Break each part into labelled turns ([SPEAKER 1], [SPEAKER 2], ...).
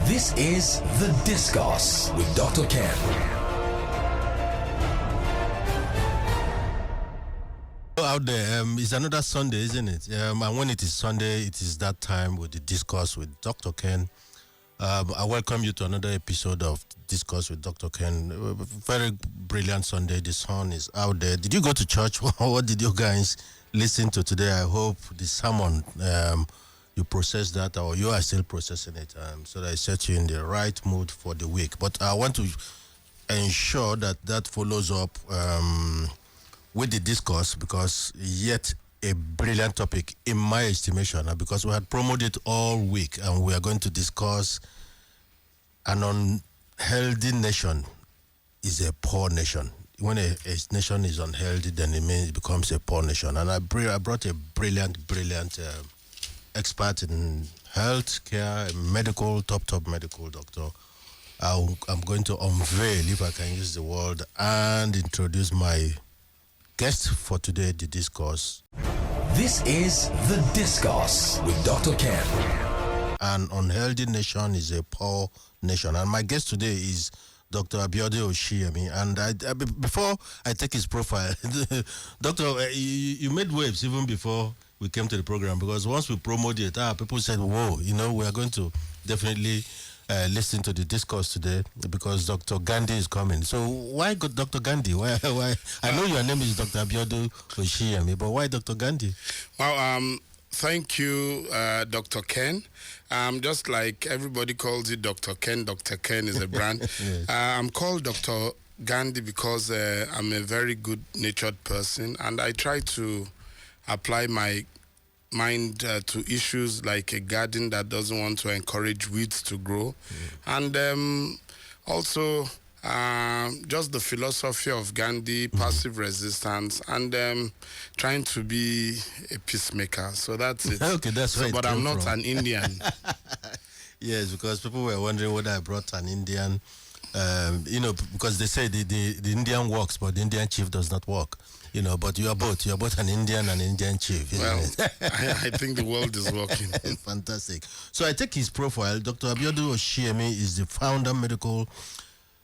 [SPEAKER 1] This is The Discourse with Dr. Ken.
[SPEAKER 2] Out there, it's another Sunday, isn't it? And when it is Sunday, it is that time with The Discourse with Dr. Ken. I welcome you to another episode of Discourse with Dr. Ken. Very brilliant Sunday. The sun is out there. Did you go to church? What did you guys listen to today? I hope the sermon, you process that, or you are still processing it, so that it sets you in the right mood for the week. But I want to ensure that follows up with the discourse, because yet a brilliant topic in my estimation, because we had promoted it all week, and we are going to discuss an unhealthy nation is a poor nation. When a nation is unhealthy, then it means it becomes a poor nation. And I brought a brilliant expert in health care, top medical doctor. I'm going to unveil, if I can use the word, and introduce my guest for today, the discourse.
[SPEAKER 1] This is The Discourse with Dr. Ken.
[SPEAKER 2] An unhealthy nation is a poor nation. And my guest today is Dr. Abiodun Osiyemi. And before I take his profile, Doctor, you made waves even before we came to the program, because once we promoted it, people said, whoa, we are going to definitely listen to the discourse today, because Dr. Gandhi is coming. So why Dr. Gandhi? Why? I know your name is Dr. Abiodun Osiyemi, but why Dr. Gandhi?
[SPEAKER 3] Well, thank you, Dr. Ken. Just like everybody calls you Dr. Ken is a brand.
[SPEAKER 2] Yes.
[SPEAKER 3] I'm called Dr. Gandhi because I'm a very good-natured person, and I try to apply my mind to issues like a garden that doesn't want to encourage weeds to grow. And also just the philosophy of Gandhi, passive resistance, and trying to be a peacemaker. So that's it.
[SPEAKER 2] Okay, that's right.
[SPEAKER 3] But I'm not an Indian.
[SPEAKER 2] Yes, because people were wondering whether I brought an Indian, because they say the Indian works, but the Indian chief does not work. But you are both an Indian and Indian chief.
[SPEAKER 3] Well, I think the world is working.
[SPEAKER 2] Fantastic. So I take his profile. Dr. Abiodun Osiyemi is the founder, medical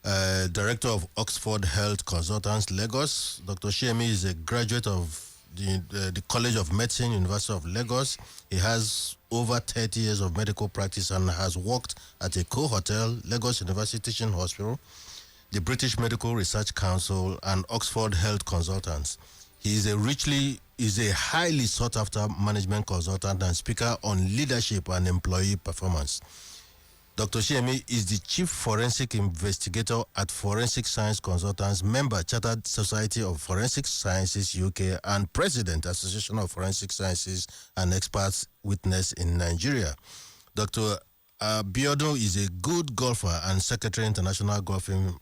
[SPEAKER 2] director of Oxford Health Consultants, Lagos. Dr. Osiyemi is a graduate of the College of Medicine, University of Lagos. He has over 30 years of medical practice and has worked at a co-hotel, Lagos University Teaching Hospital, the British Medical Research Council, and Oxford Health Consultants. He is a highly sought-after management consultant and speaker on leadership and employee performance. Dr. Osiyemi is the Chief Forensic Investigator at Forensic Science Consultants, member Chartered Society of Forensic Sciences UK, and President Association of Forensic Sciences and Experts Witness in Nigeria. Dr. Abiodun is a good golfer and Secretary International Golfing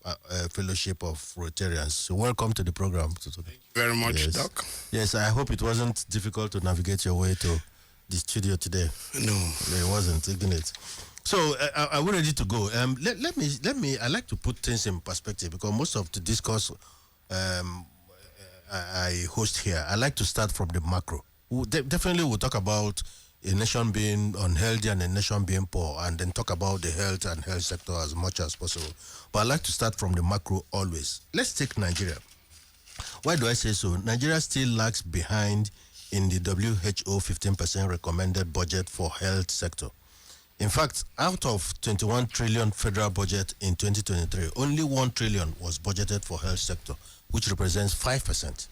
[SPEAKER 2] Fellowship of Rotarians. So welcome to the program.
[SPEAKER 3] Thank you very much,
[SPEAKER 2] Yes.
[SPEAKER 3] Doc.
[SPEAKER 2] Yes, I hope it wasn't difficult to navigate your way to the studio today.
[SPEAKER 3] No.
[SPEAKER 2] It wasn't, isn't it? So, are we ready to go? Let me. I like to put things in perspective, because most of the discourse I host here, I like to start from the macro. Definitely, we'll talk about a nation being unhealthy and a nation being poor, and then talk about the health and health sector as much as possible. But I like to start from the macro always. Let's take Nigeria. Why do I say so? Nigeria still lags behind in the WHO 15% recommended budget for health sector. In fact, out of 21 trillion federal budget in 2023, only 1 trillion was budgeted for health sector, which represents 5%.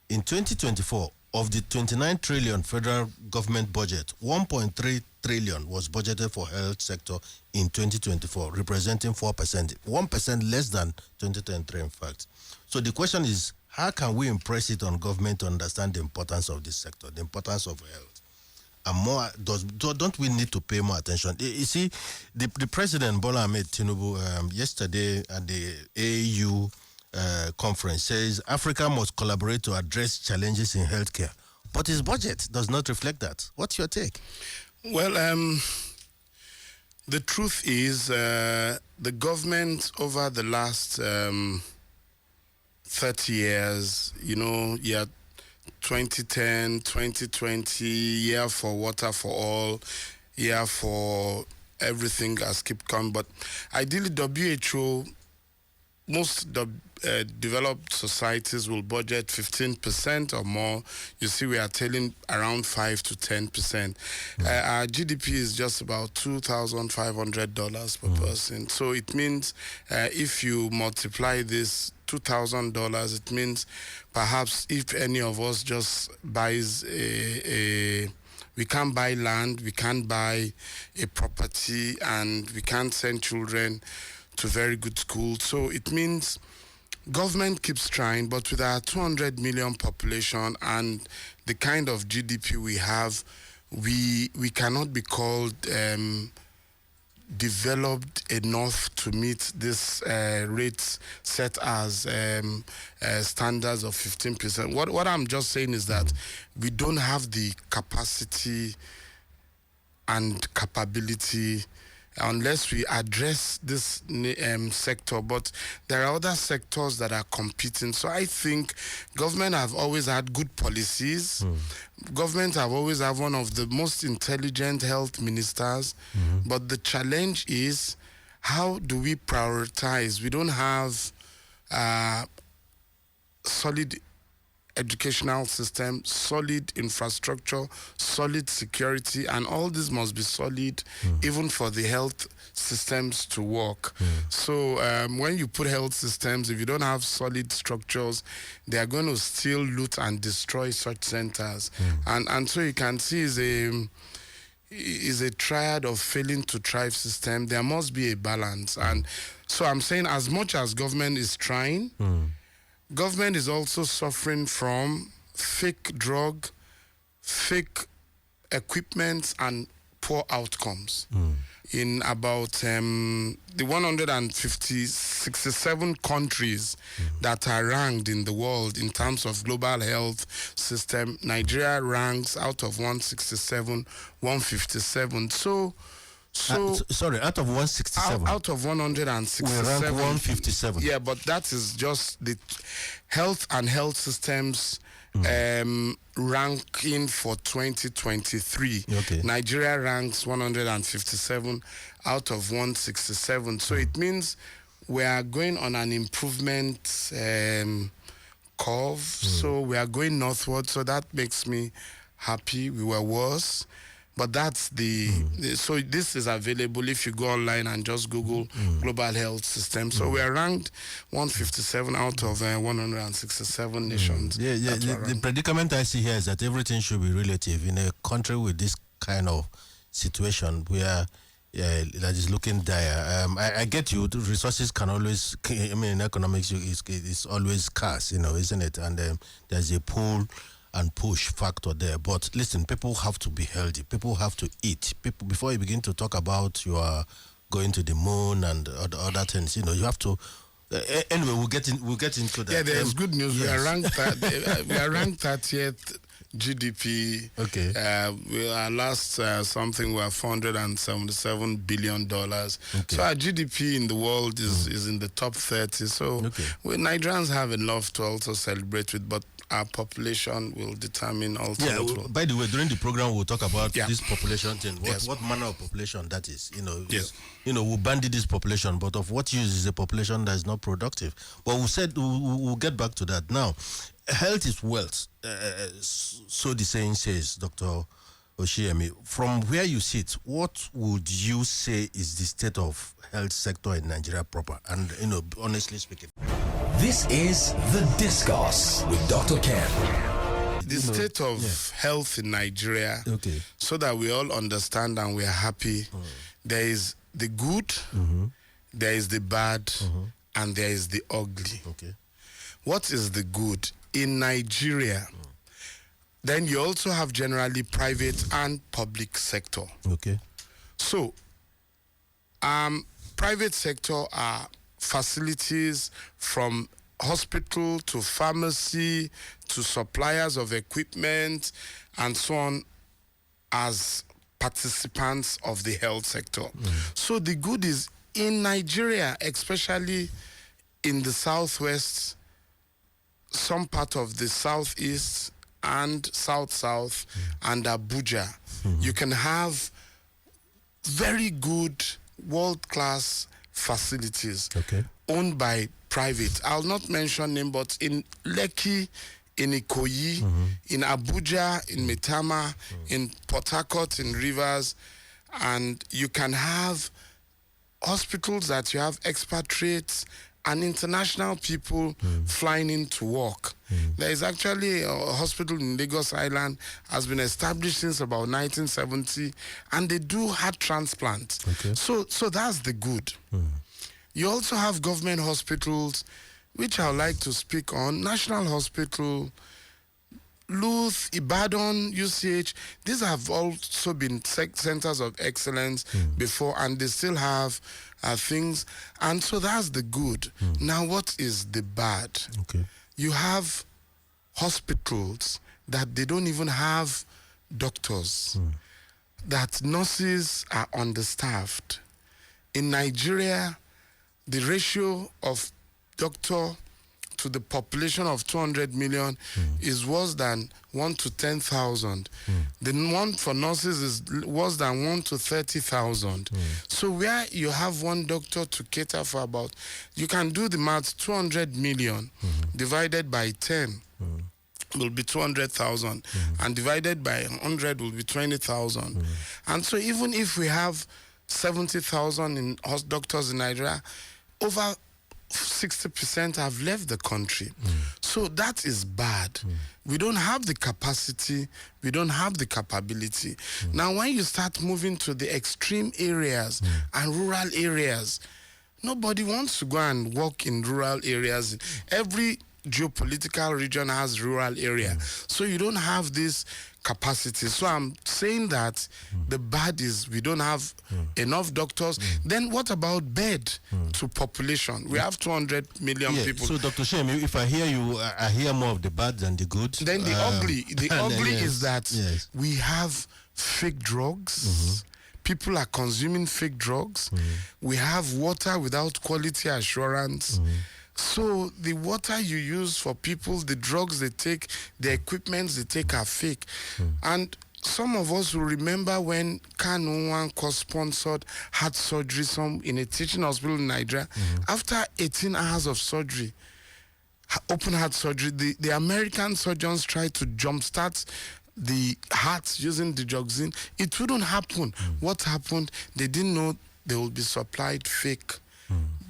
[SPEAKER 2] In 2024, of the 29 trillion federal government budget, 1.3 trillion was budgeted for health sector in 2024, representing 4%, 1% less than 2023, in fact. So the question is, how can we impress it on government to understand the importance of this sector, the importance of health? And more, don't we need to pay more attention? You see, the President Bola Ahmed Tinubu yesterday at the AU conference says Africa must collaborate to address challenges in healthcare, but his budget does not reflect that. What's your take?
[SPEAKER 3] Well, the truth is the government over the last 30 years, 2010, 2020, year for water for all, year for everything has kept coming. But ideally, WHO, most developed societies will budget 15% or more. You see, we are telling around 5 to 10%. Our GDP is just about $2,500 per person. So it means if you multiply this $2,000, it means perhaps if any of us just buys we can't buy land, we can't buy a property, and we can't send children to very good schools. So it means government keeps trying, but with our 200 million population and the kind of GDP we have, we cannot be called developed enough to meet this rates set as standards of 15%. What I'm just saying is that we don't have the capacity and capability unless we address this sector. But there are other sectors that are competing. So I think government have always had good policies. Government have always had one of the most intelligent health ministers. But the challenge is, how do we prioritize? We don't have solid educational system, solid infrastructure, solid security, and all this must be solid even for the health systems to work. So when you put health systems, if you don't have solid structures, they are going to steal, loot, and destroy such centers. And so you can see is a triad of failing to thrive system. There must be a balance. And so I'm saying, as much as government is trying, government is also suffering from fake drug, fake equipment, and poor outcomes. In about the 167 countries that are ranked in the world in terms of global health system, Nigeria ranks out of 167, 157. So
[SPEAKER 2] sorry, out of 167.
[SPEAKER 3] Out of 167.
[SPEAKER 2] We rank 157.
[SPEAKER 3] Yeah, but that is just the health and health systems ranking for 2023.
[SPEAKER 2] Okay.
[SPEAKER 3] Nigeria ranks 157 out of 167. So it means we are going on an improvement curve. So we are going northward. So that makes me happy. We were worse. But that's so this is available if you go online and just Google global health system. So we are ranked 157 out of 167 nations.
[SPEAKER 2] The predicament I see here is that everything should be relative. In a country with this kind of situation where that is looking dire, I get you. The resources can always, in economics, it's always scarce, isn't it? And there's a pull and push factor there. But listen, people have to be healthy. People have to eat. People, before you begin to talk about you are going to the moon and other things, you have to. Anyway, we'll get into that.
[SPEAKER 3] Yeah, there's good news.
[SPEAKER 2] Yes.
[SPEAKER 3] We are ranked 30th GDP.
[SPEAKER 2] Okay.
[SPEAKER 3] Our last something were $477 billion.
[SPEAKER 2] Okay.
[SPEAKER 3] So our GDP in the world is in the top 30. So Nigerians have enough to also celebrate with, but our population will determine also.
[SPEAKER 2] Yeah. By the way, during the program, we'll talk about this population thing. What manner of population that is? We'll bandy this population, but of what use is a population that is not productive? But we said we'll get back to that now. Health is wealth, so the saying says, Dr. Osiyemi. From where you sit, what would you say is the state of health sector in Nigeria proper? And honestly speaking,
[SPEAKER 1] this is The Discourse with Dr. Ken.
[SPEAKER 3] The state of health in Nigeria, so that we all understand and we are happy. There is the good, there is the bad, and there is the ugly. What is the good? In Nigeria, then you also have generally private and public sector. So, private sector are facilities from hospital to pharmacy to suppliers of equipment and so on as participants of the health sector. So the good is in Nigeria, especially in the southwest, some part of the southeast and south and Abuja, you can have very good world-class facilities owned by private. I'll not mention name, but in Lekki, in Ikoyi, in Abuja, in Metama, in Port Harcourt, in Rivers, and you can have hospitals that you have expatriates and international people flying in to work. There is actually a hospital in Lagos Island, has been established since about 1970, and they do heart transplants. So that's the good. You also have government hospitals, which I would like to speak on. National Hospital, Luth, Ibadan, UCH, these have also been centers of excellence before, and they still have things. And so that's the good. Now, what is the bad? You have hospitals that they don't even have doctors, that nurses are understaffed. In Nigeria, the ratio of doctor to the population of 200 million is worse than 1 to 10,000. The one for nurses is worse than 1 to 30,000. So where you have one doctor to cater for about, you can do the math, 200 million divided by 10 will be 200,000, and divided by 100 will be 20,000. And so even if we have 70,000 in doctors in Nigeria, over 60% have left the country. So that is bad. We don't have the capacity, we don't have the capability. Now, when you start moving to the extreme areas and rural areas, nobody wants to go and work in rural areas. Every geopolitical region has rural area. So you don't have this capacity. So I'm saying that the bad is we don't have enough doctors. Then what about bed to population? We have 200 million people.
[SPEAKER 2] So Dr. Shem, if I hear you, I hear more of the bad than the good.
[SPEAKER 3] Then the ugly is that we have fake drugs. People are consuming fake drugs. We have water without quality assurance. So the water you use for people, the drugs they take, the equipments they take are fake. And some of us will remember when Kanu co-sponsored heart surgery in a teaching hospital in Nigeria. After 18 hours of surgery, open heart surgery, the American surgeons tried to jumpstart the heart using digoxin. It wouldn't happen. What happened? They didn't know they would be supplied fake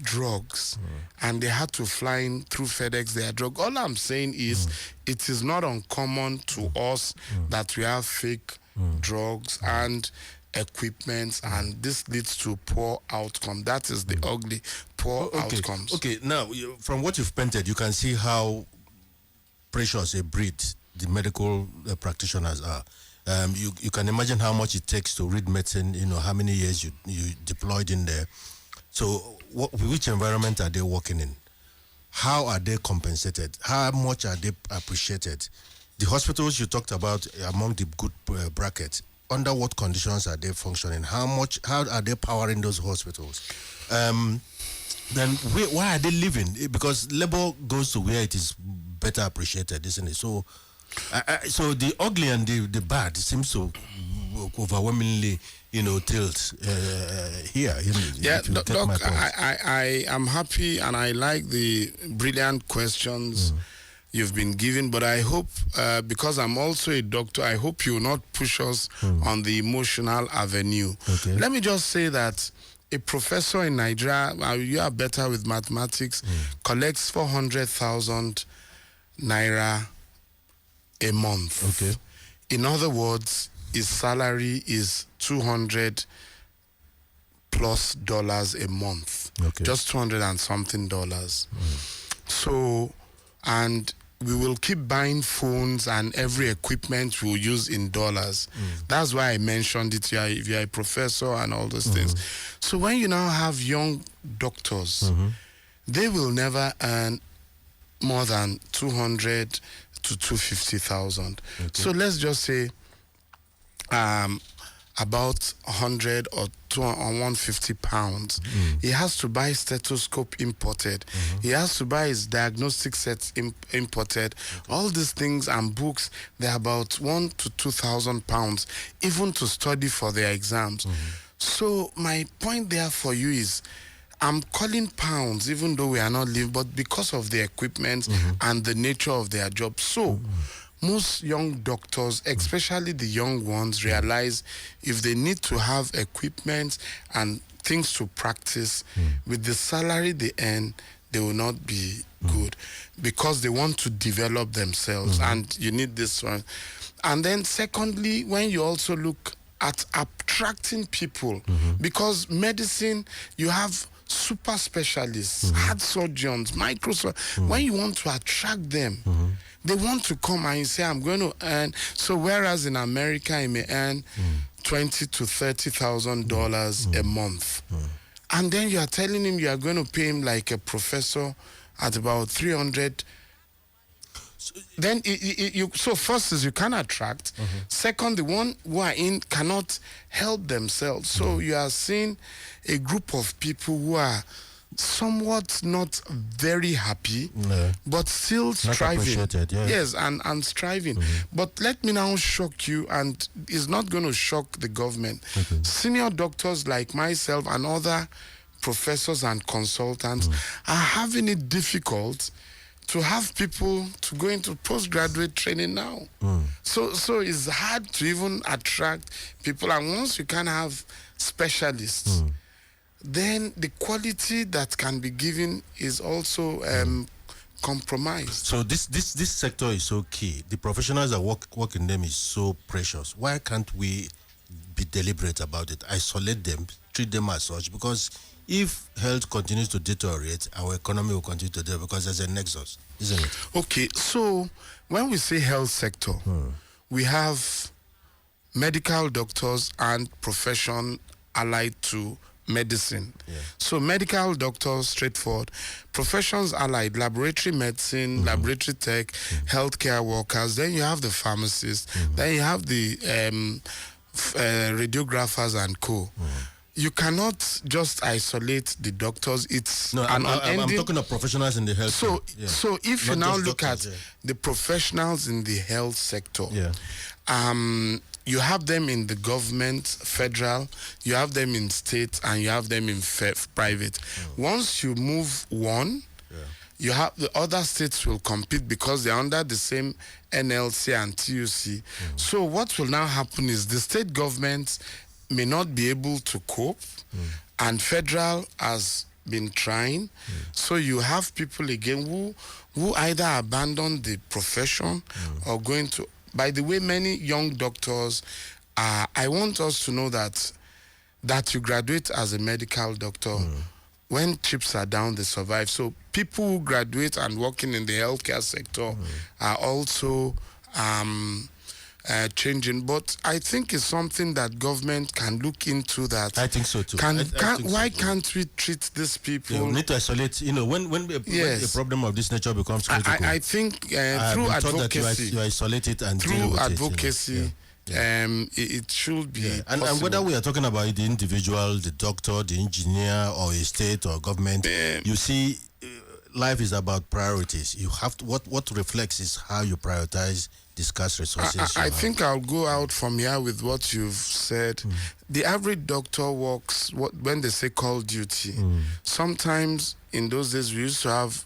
[SPEAKER 3] drugs, and they had to fly in through FedEx their drug. All I'm saying is it is not uncommon to us that we have fake drugs and equipments, and this leads to poor outcome. That is the ugly, poor outcomes.
[SPEAKER 2] Okay, now, from what you've painted, you can see how precious a breed the medical practitioners are. You can imagine how much it takes to read medicine, how many years you deployed in there. So which environment are they working in? How are they compensated? How much are they appreciated? The hospitals you talked about among the good bracket, under what conditions are they functioning? How are they powering those hospitals? Then why are they living? Because labor goes to where it is better appreciated, isn't it? So so the ugly and the bad seems to overwhelmingly tilt here.
[SPEAKER 3] Doc, I am happy and I like the brilliant questions you've been given, but I hope, because I'm also a doctor, I hope you will not push us on the emotional avenue. Let me just say that a professor in Nigeria, you are better with mathematics, collects 400,000 naira a month. In other words, his salary is $200+ a month. Just 200 and something dollars. So, and we will keep buying phones and every equipment we'll use in dollars. That's why I mentioned it. If you're a professor and all those things. So when you now have young doctors, they will never earn more than 200 to 250,000. So let's just say about 100 or 150 pounds. He has to buy stethoscope imported. He has to buy his diagnostic sets imported. All these things and books, they're about 1,000 to 2,000 pounds, even to study for their exams. So my point there for you is, I'm calling pounds, even though we are not living, but because of the equipment and the nature of their job. So most young doctors, especially the young ones, realize if they need to have equipment and things to practice, with the salary they earn, they will not be good, because they want to develop themselves, and you need this one. And then secondly, when you also look at attracting people, because medicine, you have super specialists, heart surgeons, when you want to attract them, they want to come and you say, I'm going to earn. So whereas in America, you may earn $20,000 to $30,000 a month. And then you are telling him you are going to pay him like a professor at about 300. Then so first is you can attract. Second, the one who are in cannot help themselves. So you are seeing a group of people who are somewhat not very happy, but still striving. Yes, and striving. But let me now shock you, and it's not going to shock the government. Senior doctors like myself and other professors and consultants are having it difficult to have people to go into postgraduate training now. So it's hard to even attract people. And once you can have specialists, then the quality that can be given is also compromised.
[SPEAKER 2] So this sector is so key. The professionals that work in them is so precious. Why can't we be deliberate about it? Isolate them, treat them as such, because if health continues to deteriorate, our economy will continue to deteriorate, because there's a nexus, isn't it?
[SPEAKER 3] Okay, so when we say health sector, we have medical doctors and profession allied to medicine. So medical doctors, straightforward. Professions allied, laboratory medicine, laboratory tech, healthcare workers. Then you have the pharmacists. Then you have the radiographers and co. You cannot just isolate the doctors. It's
[SPEAKER 2] I'm talking of professionals in the health sector.
[SPEAKER 3] So if you now look at the professionals in the health sector, you have them in the government, federal, you have them in state, and you have them in private. Once you move one, you have the other states will compete because they're under the same NLC and TUC. So what will now happen is the state governments may not be able to cope, and federal has been trying. So you have people again who either abandon the profession or going to. By the way, many young doctors, I want us to know that you graduate as a medical doctor. When chips are down, they survive. So people who graduate and working in the healthcare sector are also changing. But I think it's something that government can look into. That
[SPEAKER 2] I think so too.
[SPEAKER 3] Why can't we treat these people?
[SPEAKER 2] We need to isolate. When a problem of this nature becomes critical,
[SPEAKER 3] I think through advocacy,
[SPEAKER 2] you isolate it and
[SPEAKER 3] through
[SPEAKER 2] deal with
[SPEAKER 3] advocacy. It should be
[SPEAKER 2] and whether we are talking about the individual, the doctor, the engineer, or a state or government, you see, life is about priorities. You have to, what reflects is how you prioritize, discuss resources.
[SPEAKER 3] I think I'll go out from here with what you've said. The average doctor works when they say call duty. Sometimes in those days we used to have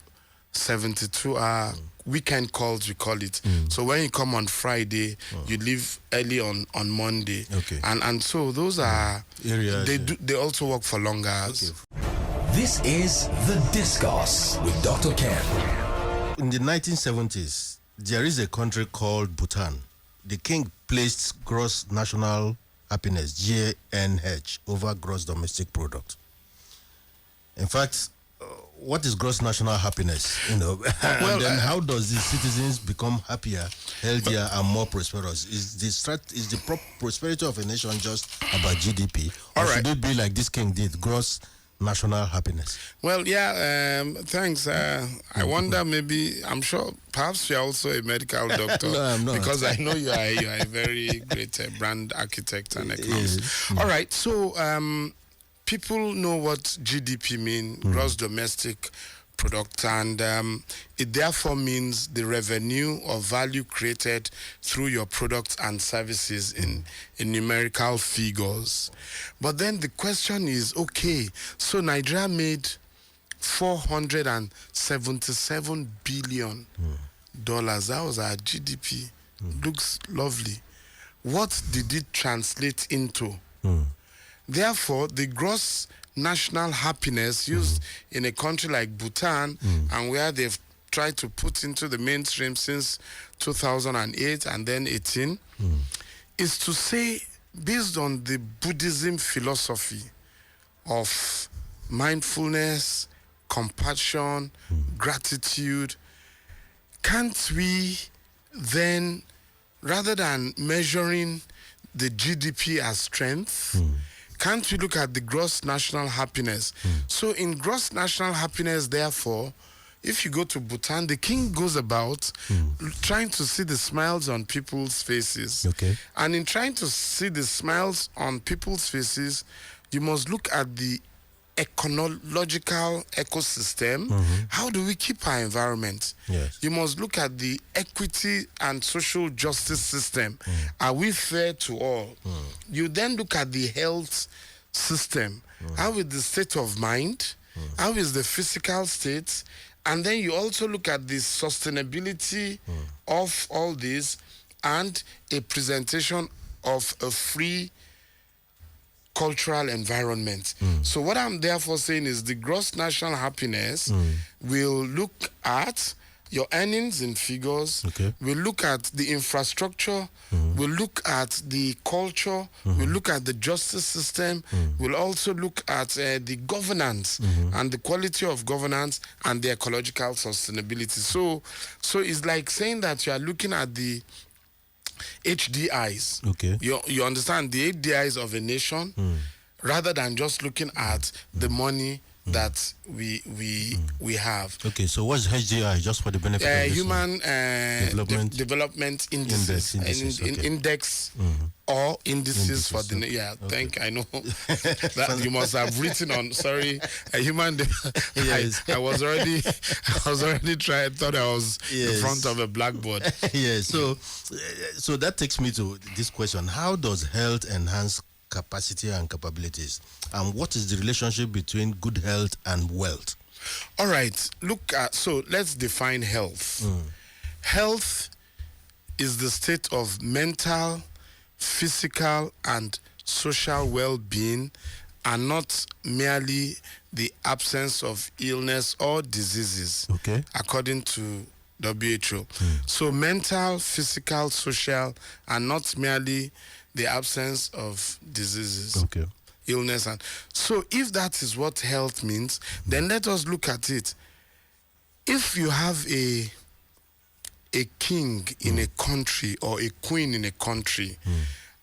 [SPEAKER 3] 72-hour weekend calls, we call it. So when you come on Friday, you leave early on Monday. And so those are areas. They also work for longer hours.
[SPEAKER 1] This is The Discourse with Dr. Ken.
[SPEAKER 2] In the 1970s, there is a country called Bhutan. The king placed gross national happiness, GNH, over gross domestic product. In fact, what is gross national happiness? Well, and then how does the citizens become happier, healthier, and more prosperous? Is the prosperity of a nation just about GDP, or should it be like this king did, gross national happiness?
[SPEAKER 3] Well, thanks. I wonder, maybe, I'm sure, perhaps you're also a medical doctor.
[SPEAKER 2] No, I'm not.
[SPEAKER 3] Because I know you are a very great brand architect and economist. All right, so people know what GDP means, gross domestic product, and it therefore means the revenue or value created through your products and services in numerical figures. But then the question is, okay, so Nigeria made $477 billion. That was our GDP. Looks lovely. What did it translate into? Therefore, the gross national happiness used in a country like Bhutan, and where they've tried to put into the mainstream since 2008 and then 18, is to say, based on the Buddhism philosophy of mindfulness, compassion, gratitude, can't we then, rather than measuring the GDP as strength, can't we look at the gross national happiness? So in gross national happiness, therefore, if you go to Bhutan, the king goes about trying to see the smiles on people's faces.
[SPEAKER 2] Okay.
[SPEAKER 3] And in trying to see the smiles on people's faces, you must look at the ecological ecosystem. How do we keep our environment?
[SPEAKER 2] Yes.
[SPEAKER 3] You must look at the equity and social justice system. Are we fair to all? You then look at the health system. How is the state of mind? How is the physical state? And then you also look at the sustainability of all this and a presentation of a free cultural environment. So what I'm therefore saying is the gross national happiness will look at your earnings in figures, we'll look at the infrastructure, we'll look at the culture, we'll look at the justice system, we'll also look at the governance and the quality of governance and the ecological sustainability. So it's like saying that you are looking at the HDIs.
[SPEAKER 2] Okay.
[SPEAKER 3] You understand the HDIs of a nation rather than just looking at the money that we have.
[SPEAKER 2] Okay, so what's HDI, just for the benefit of
[SPEAKER 3] Human
[SPEAKER 2] development
[SPEAKER 3] indices,
[SPEAKER 2] okay.
[SPEAKER 3] index or indices for the Thank I know that you must have written on. Sorry, a human.
[SPEAKER 2] Yes.
[SPEAKER 3] I was already trying. Thought I was in front of a blackboard.
[SPEAKER 2] Yes. So that takes me to this question: how does health enhance capacity and capabilities, and what is the relationship between good health and wealth?
[SPEAKER 3] All right, so let's define health. Health is the state of mental, physical, and social well-being, and not merely the absence of illness or diseases, according to WHO. So mental, physical, social, and not merely the absence of diseases, illness. And so if that is what health means, then let us look at it. If you have a king in a country or a queen in a country,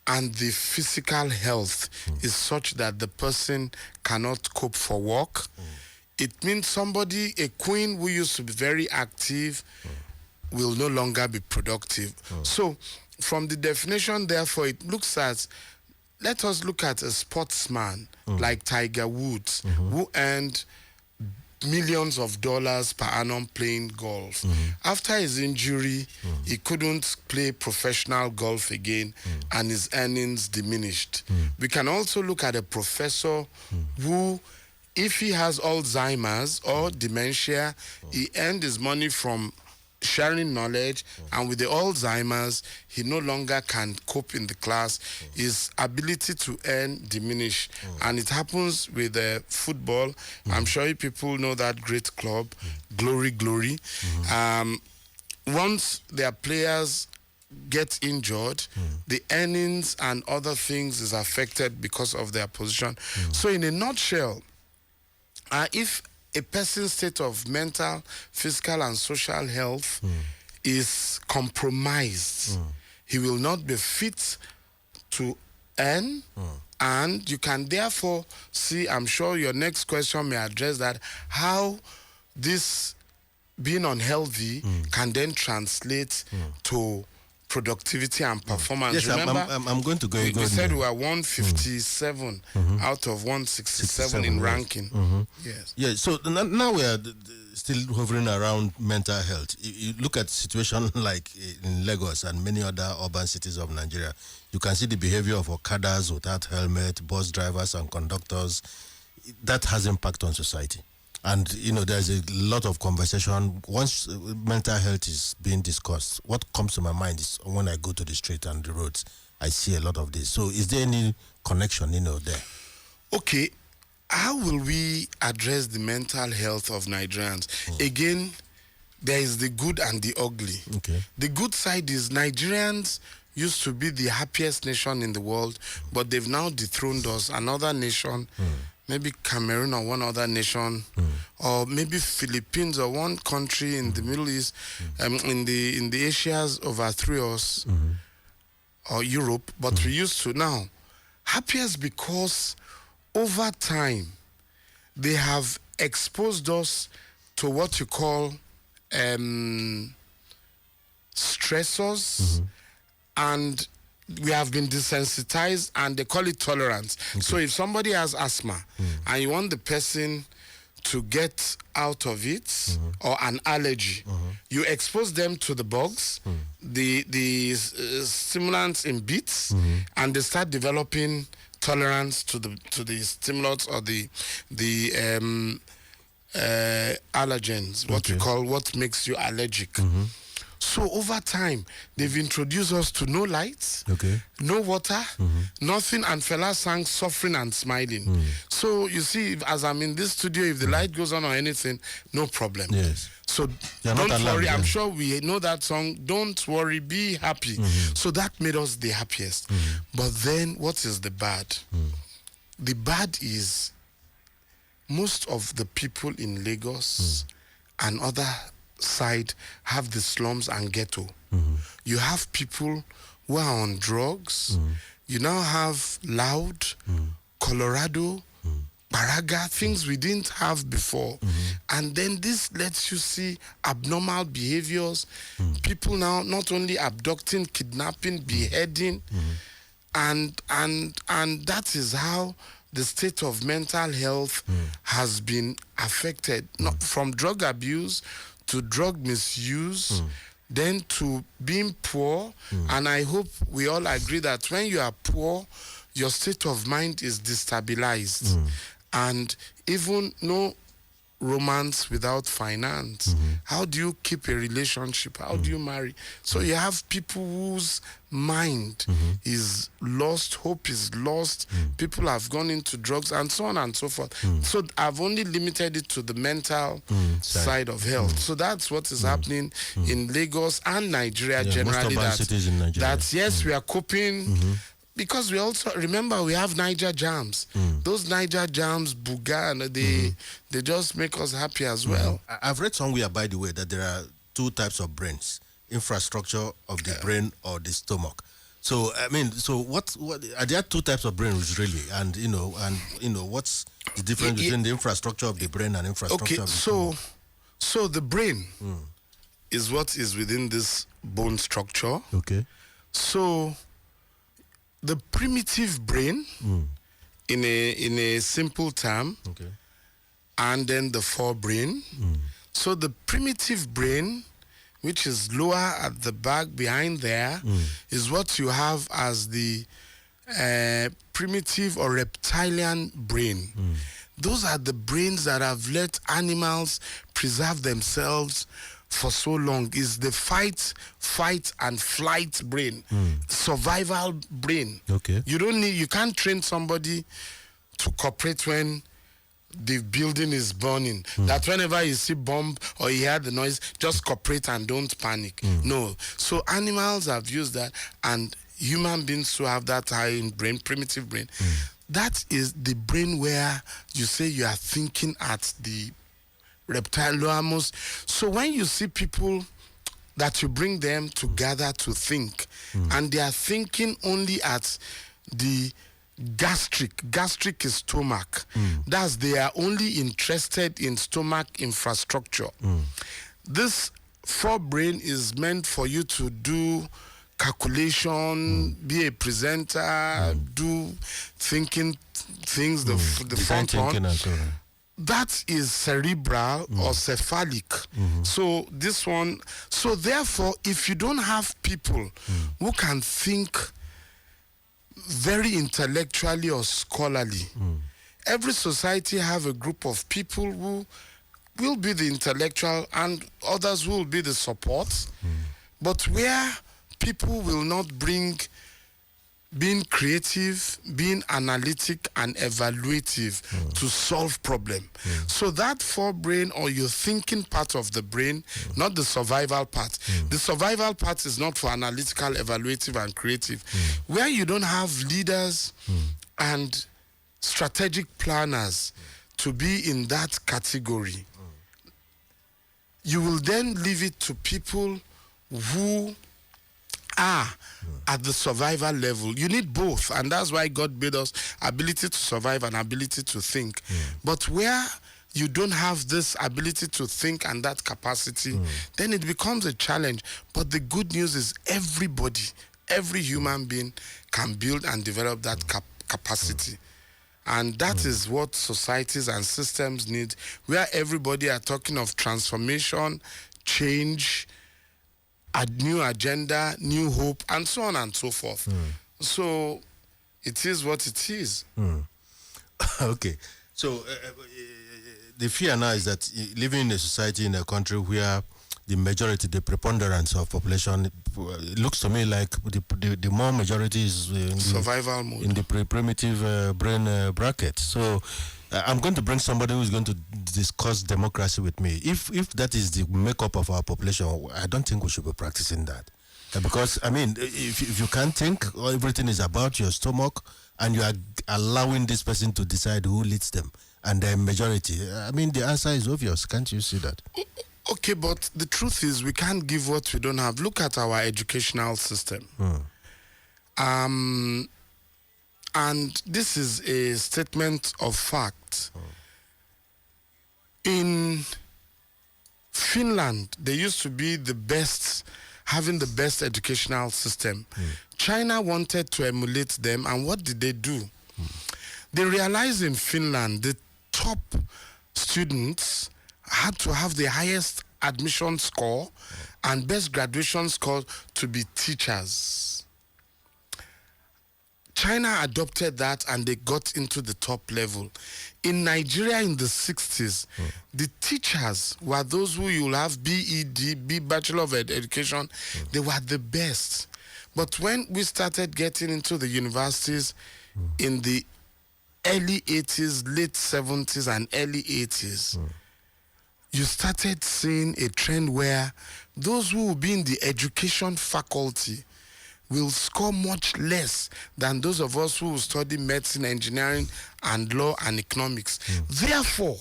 [SPEAKER 3] and the physical health is such that the person cannot cope for work, it means a queen who used to be very active, will no longer be productive. So from the definition, therefore, let us look at a sportsman like Tiger Woods, who earned millions of dollars per annum playing golf. After his injury, he couldn't play professional golf again, and his earnings diminished. We can also look at a professor who, if he has Alzheimer's or dementia, he earned his money from sharing knowledge, and with the Alzheimer's, he no longer can cope in the class. His ability to earn diminish, and it happens with football. I'm sure you people know that great club, Glory. Once their players get injured, the earnings and other things is affected because of their position. So in a nutshell, if a person's state of mental, physical, and social health is compromised, he will not be fit to earn, and you can therefore see, I'm sure your next question may address that, how this being unhealthy can then translate to productivity and performance.
[SPEAKER 2] Yes,
[SPEAKER 3] Remember,
[SPEAKER 2] I'm going to go.
[SPEAKER 3] we said we are 157 out of 167 in ranking. Yes.
[SPEAKER 2] Yeah. So now we are still hovering around mental health. You look at situation like in Lagos and many other urban cities of Nigeria. You can see the behavior of Okadas without helmet, bus drivers and conductors. That has impact on society. And, there's a lot of conversation. Once mental health is being discussed, what comes to my mind is when I go to the street and the roads, I see a lot of this. So is there any connection, there?
[SPEAKER 3] Okay. How will we address the mental health of Nigerians? Again, there is the good and the ugly.
[SPEAKER 2] Okay.
[SPEAKER 3] The good side is Nigerians used to be the happiest nation in the world, but they've now dethroned us. Another nation, maybe Cameroon or one other nation, or maybe Philippines or one country in the Middle East, in the Asias overthrew us, or Europe, but we used to now. Happiest because over time, they have exposed us to what you call stressors, and we have been desensitized, and they call it tolerance. Okay. So if somebody has asthma and you want the person to get out of it, or an allergy, you expose them to the bugs, the stimulants in beets, and they start developing tolerance to the stimulants or the allergens, what makes you allergic. So over time, they've introduced us to no lights, no water, nothing, and Fela sang Suffering and Smiling. So you see, as I'm in this studio, if the light goes on or anything, no problem.
[SPEAKER 2] Yes.
[SPEAKER 3] So don't worry, I'm sure we know that song, Don't Worry, Be Happy. So that made us the happiest. But then what is the bad? The bad is most of the people in Lagos and other side have the slums and ghetto. You have people who are on drugs. You now have Loud, Colorado, Baraga, things we didn't have before. And then this lets you see abnormal behaviors. People now not only abducting, kidnapping, beheading, and that is how the state of mental health has been affected, not from drug abuse to drug misuse, then to being poor. And I hope we all agree that when you are poor, your state of mind is destabilized. And even no romance without finance. How do you keep a relationship? How do you marry? So you have people whose mind is lost, hope is lost, people have gone into drugs, and so on and so forth. So I've only limited it to the mental side of health. So that's what is happening in Lagos and Nigeria generally.
[SPEAKER 2] Most cities in Nigeria.
[SPEAKER 3] That yes, we are coping. Because we also, remember, we have Niger jams. Those Niger jams, Buga, and they just make us happy as well.
[SPEAKER 2] I've read somewhere, by the way, that there are two types of brains: infrastructure of the brain or the stomach. So, I mean, so what are there two types of brains really? And what's the difference between the infrastructure of the brain and infrastructure of the stomach?
[SPEAKER 3] So the brain is what is within this bone structure.
[SPEAKER 2] Okay.
[SPEAKER 3] So the primitive brain, in a simple term, and then the forebrain. So the primitive brain, which is lower at the back behind there, is what you have as the primitive or reptilian brain. Those are the brains that have let animals preserve themselves for so long. Is the fight, and flight brain, survival brain.
[SPEAKER 2] Okay.
[SPEAKER 3] You can't train somebody to cooperate when the building is burning. That whenever you see bomb or you hear the noise, just cooperate and don't panic. No. So animals have used that, and human beings who have that high in brain, primitive brain, that is the brain where you say you are thinking at the reptile. So when you see people that you bring them together to think, and they are thinking only at the gastric is stomach. That's, they are only interested in stomach infrastructure. This forebrain is meant for you to do calculation, be a presenter, do thinking things, the
[SPEAKER 2] Design
[SPEAKER 3] front
[SPEAKER 2] thinking
[SPEAKER 3] on.
[SPEAKER 2] and so on.
[SPEAKER 3] That is cerebral or cephalic. So this one, so therefore, if you don't have people who can think very intellectually or scholarly, every society have a group of people who will be the intellectual and others will be the support. But where people will not bring being creative, being analytic and evaluative to solve problem. So that forebrain or your thinking part of the brain, not the survival part. The survival part is not for analytical, evaluative and creative. Where you don't have leaders and strategic planners to be in that category, you will then leave it to people who are at the survival level. You need both, and that's why God made us ability to survive and ability to think. But where you don't have this ability to think and that capacity, then it becomes a challenge. But the good news is everybody, every human being can build and develop that capacity. And that is what societies and systems need, where everybody are talking of transformation, change, a new agenda, new hope, and so on and so forth. So it is what it is.
[SPEAKER 2] Okay. So the fear now is that living in a society, in a country where the majority, the preponderance of population, it looks to me like the more majority is in
[SPEAKER 3] survival mode,
[SPEAKER 2] in the primitive brain bracket. So I'm going to bring somebody who is going to discuss democracy with me. If that is the makeup of our population, I don't think we should be practicing that. Because, I mean, if you can't think, everything is about your stomach, and you are allowing this person to decide who leads them, and the majority, I mean, the answer is obvious. Can't you see that?
[SPEAKER 3] Okay, but the truth is we can't give what we don't have. Look at our educational system. And this is a statement of fact. In Finland, they used to be the best, having the best educational system. China wanted to emulate them, and what did they do? They realized in Finland the top students had to have the highest admission score and best graduation score to be teachers. China adopted that and they got into the top level. In Nigeria in the 60s, the teachers were those who you'll have BEd, Bachelor of Education. They were the best. But when we started getting into the universities in the early 80s, late 70s and early 80s, you started seeing a trend where those who will be in the education faculty will score much less than those of us who will study medicine, engineering, and law and economics. Therefore,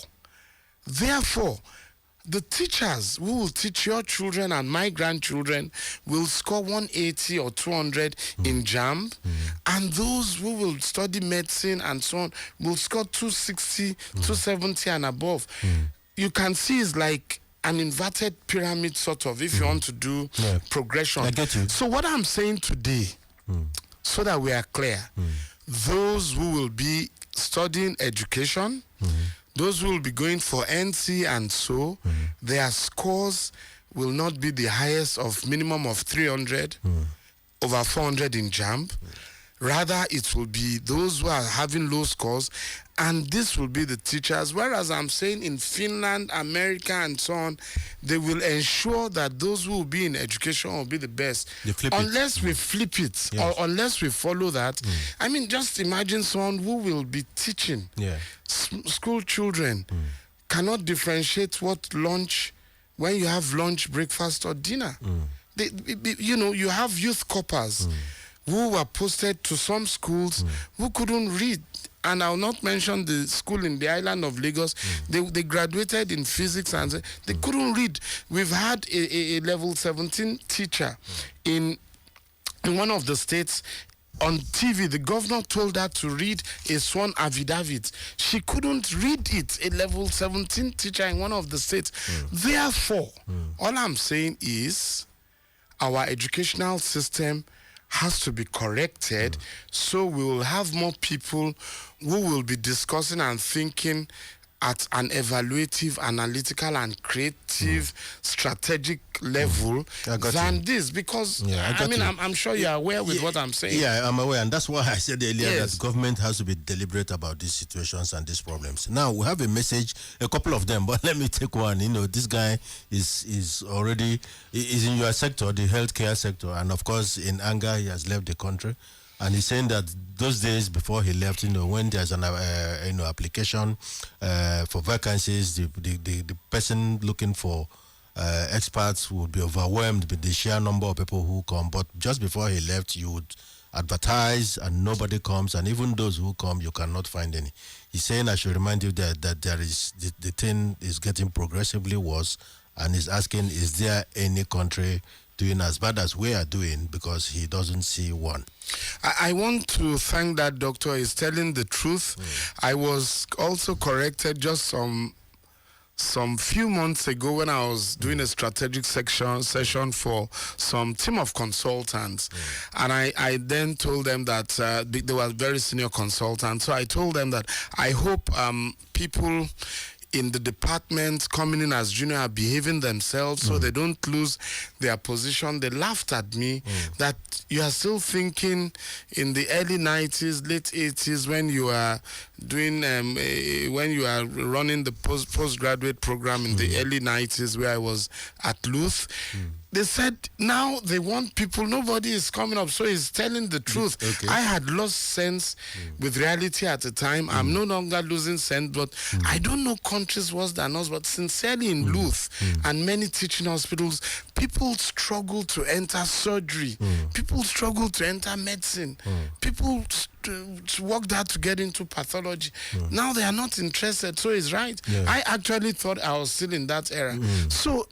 [SPEAKER 3] the teachers who will teach your children and my grandchildren will score 180 or 200 in JAMB, and those who will study medicine and so on will score 260, 270 and above. You can see it's like an inverted pyramid sort of, if you want to do progression.
[SPEAKER 2] I get you.
[SPEAKER 3] So what I'm saying today, so that we are clear, those who will be studying education, those who will be going for NC and so, their scores will not be the highest of minimum of 300, over 400 in JAMB. Rather, it will be those who are having low scores, and this will be the teachers. Whereas I'm saying in Finland, America, and so on, they will ensure that those who will be in education will be the best. Unless we flip it, or unless we follow that. I mean, just imagine someone who will be teaching school children, cannot differentiate what lunch, when you have lunch, breakfast, or dinner. You know, you have youth corpers who were posted to some schools who couldn't read. And I'll not mention the school in the island of Lagos. They graduated in physics and they couldn't read. We've had a level 17 teacher in one of the states. On TV, the governor told her to read a sworn affidavit. She couldn't read it, a level 17 teacher in one of the states. Therefore, all I'm saying is our educational system has to be corrected, so we will have more people who will be discussing and thinking at an evaluative, analytical, and creative, strategic level than this. Because, I mean, I'm sure you're aware with what I'm saying.
[SPEAKER 2] Yeah, I'm aware. And that's why I said earlier
[SPEAKER 3] Yes.
[SPEAKER 2] that government has to be deliberate about these situations and these problems. Now, we have a message, a couple of them, but let me take one. You know, this guy is already is in your sector, the healthcare sector. And, of course, in anger, he has left the country. And he's saying that those days before he left, you know, when there's an application for vacancies, the person looking for experts would be overwhelmed with the sheer number of people who come. But just before he left, you would advertise and nobody comes. And even those who come, you cannot find any. He's saying, I should remind you that there is the thing is getting progressively worse. And he's asking, is there any country doing as bad as we are doing, because he doesn't see one.
[SPEAKER 3] I want to thank that doctor. He's telling the truth. I was also corrected just some few months ago when I was doing a strategic session for some team of consultants. And I then told them that they were very senior consultants. So I told them that I hope people in the department coming in as junior are behaving themselves so they don't lose their position. They laughed at me that you are still thinking in the early 90s, late 80s, when you are doing, when you are running the postgraduate program in the early 90s where I was at Luth. They said now they want people, nobody is coming up. So he's telling the truth.
[SPEAKER 2] Okay.
[SPEAKER 3] I had lost sense with reality at the time. I'm no longer losing sense, but I don't know countries worse than us, but sincerely in Luth and many teaching hospitals, people struggle to enter surgery. People struggle to enter medicine. People to work hard to get into pathology. Now they are not interested. So he's right. I actually thought I was still in that era. So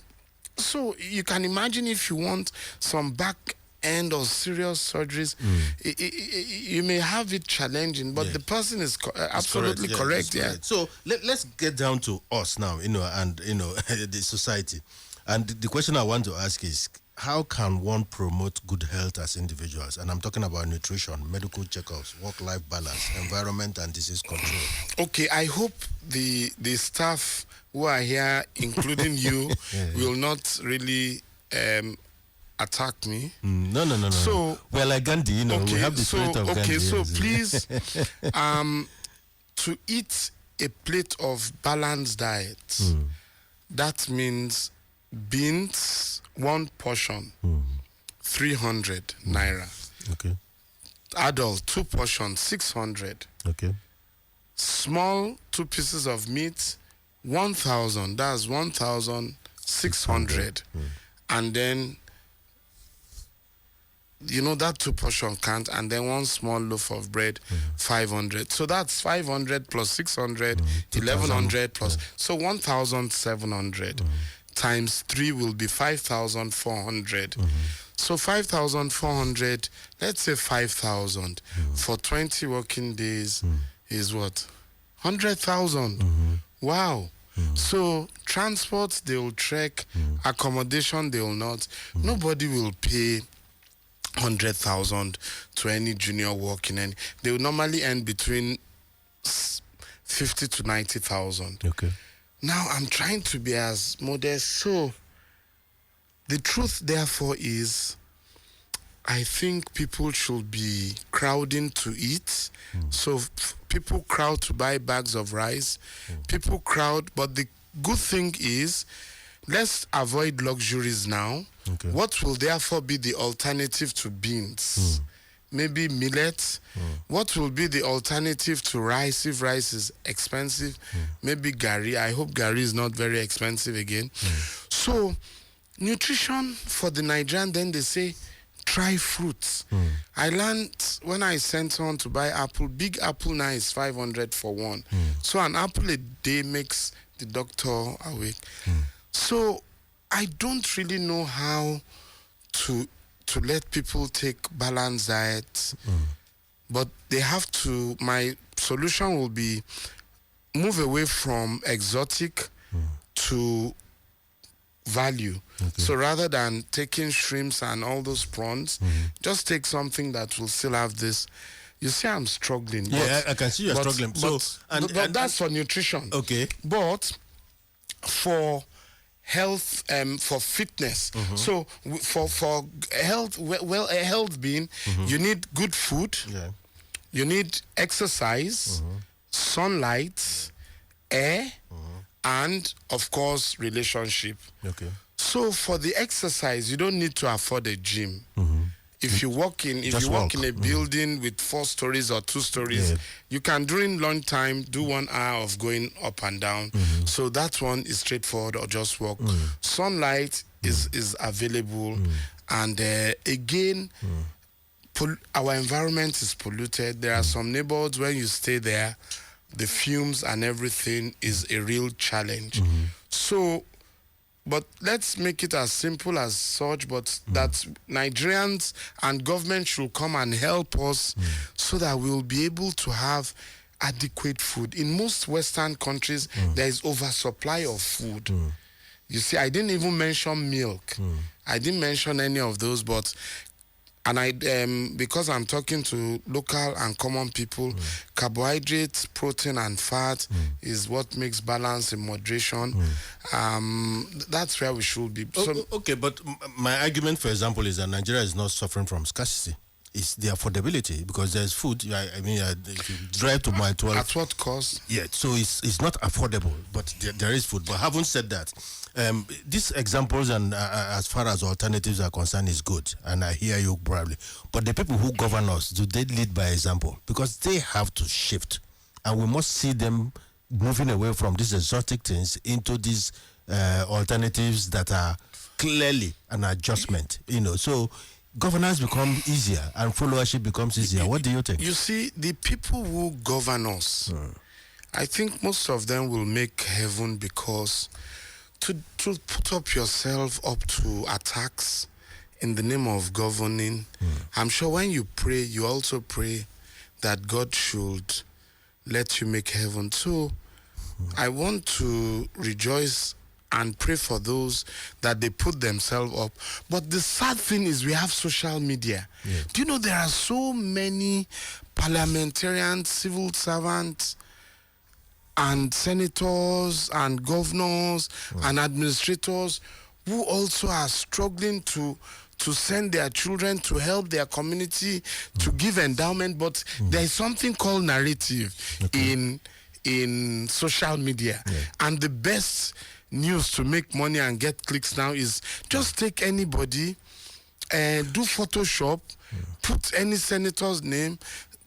[SPEAKER 3] you can imagine if you want some back end or serious surgeries, you may have it challenging, but the person is absolutely correct. Yeah.
[SPEAKER 2] So let's get down to us now, you know, and you know the society. And the question I want to ask is, how can one promote good health as individuals? And I'm talking about nutrition, medical checkups, work-life balance, environment, and disease control. Okay,
[SPEAKER 3] I hope the staff who are here, including you, will not really attack me.
[SPEAKER 2] No.
[SPEAKER 3] So,
[SPEAKER 2] we're like Gandhi, you know, we have the spirit of Gandhi.
[SPEAKER 3] Okay, so please, to eat a plate of balanced diet, that means beans, one portion, 300 naira.
[SPEAKER 2] Okay.
[SPEAKER 3] Adult, 2 portions, 600.
[SPEAKER 2] Okay.
[SPEAKER 3] Small, 2 pieces of meat, 1,000. That's 1,600. And then, you know, that 2 portion count, and then 1 small loaf of bread, 500. So that's 500 plus 600, 1,100 plus. So 1,700 times 3 will be 5,400. So 5,400, let's say 5,000 for 20 working days is what? 100,000. Wow. So transport, they will trek. Accommodation, they will not. Nobody will pay 100,000 to any junior working, and they will normally earn between 50 to 90,000.
[SPEAKER 2] Okay.
[SPEAKER 3] Now I'm trying to be as modest. So the truth, therefore, is I think people should be crowding to eat. So people crowd to buy bags of rice. People crowd, but the good thing is, let's avoid luxuries now.
[SPEAKER 2] Okay.
[SPEAKER 3] What will therefore be the alternative to beans? Maybe millet. What will be the alternative to rice if rice is expensive? Maybe gari. I hope gari is not very expensive again. So nutrition for the Nigerian, then they say, try fruits. I learned when I sent someone to buy apple, big apple now is 500 for one. So an apple a day makes the doctor awake. So I don't really know how to let people take balanced diets, but they have to. My solution will be move away from exotic to value. So rather than taking shrimps and all those prawns, just take something that will still have this. You see, I'm struggling.
[SPEAKER 2] Yeah, I can see you're struggling.
[SPEAKER 3] But that's for nutrition.
[SPEAKER 2] Okay.
[SPEAKER 3] But for health, for fitness. So for health, a health being, you need good food.
[SPEAKER 2] Yeah.
[SPEAKER 3] You need exercise, sunlight, air, and of course relationship.
[SPEAKER 2] Okay.
[SPEAKER 3] So for the exercise, you don't need to afford a gym. If you walk in a building with 4 stories or 2 stories, you can during lunchtime do 1 hour of going up and down. So that one is straightforward, or just walk. Sunlight is available, and again, our environment is polluted. There are some neighborhoods when you stay there, the fumes and everything is a real challenge. So, but let's make it as simple as such, but that Nigerians and government should come and help us so that we'll be able to have adequate food. In most Western countries, there is oversupply of food. You see, I didn't even mention milk. I didn't mention any of those, but because I'm talking to local and common people, carbohydrates, protein, and fat is what makes balance in moderation. That's where we should be.
[SPEAKER 2] Okay, but my argument, for example, is that Nigeria is not suffering from scarcity. It's the affordability, because there's food. I mean, if you drive to my 12,
[SPEAKER 3] at what cost?
[SPEAKER 2] Yeah, so it's not affordable, but there is food. But having said that, these examples and as far as alternatives are concerned is good, and I hear you probably. But the people who govern us, do they lead by example? Because they have to shift, and we must see them moving away from these exotic things into these alternatives that are clearly an adjustment. So governance becomes easier and followership becomes easier. What do you think?
[SPEAKER 3] You see, the people who govern us, I think most of them will make heaven, because to put up yourself up to attacks in the name of governing, I'm sure when you pray, you also pray that God should let you make heaven. So I want to rejoice and pray for those that they put themselves up. But the sad thing is we have social media. Do you know there are so many parliamentarians, civil servants, and senators and governors and administrators who also are struggling to send their children to help their community, to give endowment, but there is something called narrative in social media. And the best news to make money and get clicks now is just take anybody and do Photoshop, put any senator's name,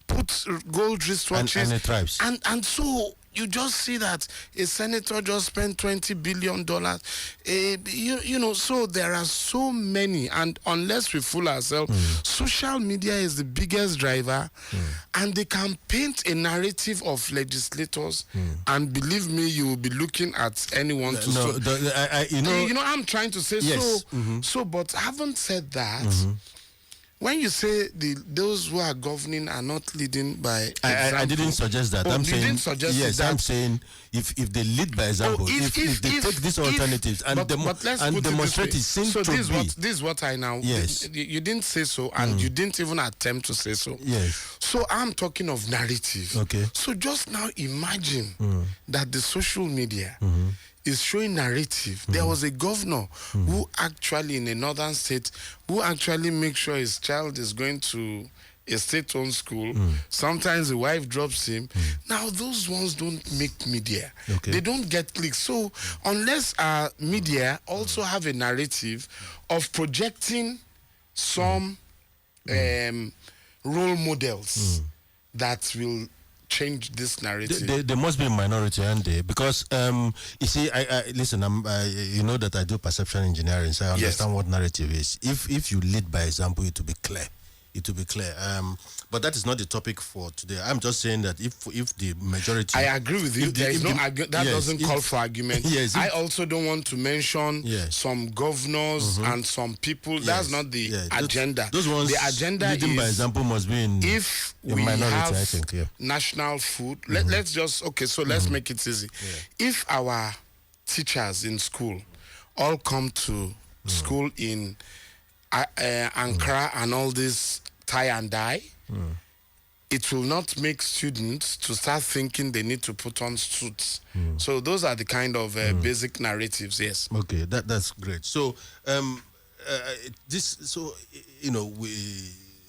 [SPEAKER 3] put gold wristwatches,
[SPEAKER 2] and it thrives.
[SPEAKER 3] And so you just see that a senator just spent $20 billion. So there are so many, and unless we fool ourselves, social media is the biggest driver, and they can paint a narrative of legislators, and believe me, you will be looking at anyone to I'm trying to say so. But having said that, when you say those who are governing are not leading by example,
[SPEAKER 2] I didn't suggest that. I'm saying,
[SPEAKER 3] didn't suggest
[SPEAKER 2] yes,
[SPEAKER 3] that.
[SPEAKER 2] I'm saying if they lead by example, if they take these alternatives and demonstrate it, seems
[SPEAKER 3] so
[SPEAKER 2] to
[SPEAKER 3] this
[SPEAKER 2] be.
[SPEAKER 3] This is what I now.
[SPEAKER 2] Yes.
[SPEAKER 3] You didn't say so, and you didn't even attempt to say so.
[SPEAKER 2] Yes.
[SPEAKER 3] So I'm talking of narrative.
[SPEAKER 2] Okay.
[SPEAKER 3] So just now imagine that the social media is showing narrative. There was a governor who actually in a northern state who actually makes sure his child is going to a state-owned school. Sometimes the wife drops him. Now those ones don't make media. They don't get clicks. So unless our media also have a narrative of projecting some role models that will change this narrative.
[SPEAKER 2] There must be a minority, aren't they? Because you see, I listen. You know that I do perception engineering, so I understand what narrative is. If you lead by example, it will be clear. It will be clear. But that is not the topic for today. I'm just saying that if the majority,
[SPEAKER 3] I agree with you. There is no doesn't call for argument.
[SPEAKER 2] Yes,
[SPEAKER 3] I also don't want to mention some governors and some people. That's not the agenda.
[SPEAKER 2] Those ones,
[SPEAKER 3] the agenda
[SPEAKER 2] leading
[SPEAKER 3] is
[SPEAKER 2] by example must be in
[SPEAKER 3] if
[SPEAKER 2] in
[SPEAKER 3] we
[SPEAKER 2] minority,
[SPEAKER 3] have
[SPEAKER 2] I think,
[SPEAKER 3] national food. Let's just so let's make it easy. If our teachers in school all come to school in Ankara and all this tie and dye, it will not make students to start thinking they need to put on suits. So those are the kind of basic narratives. Yes.
[SPEAKER 2] Okay, that's great. So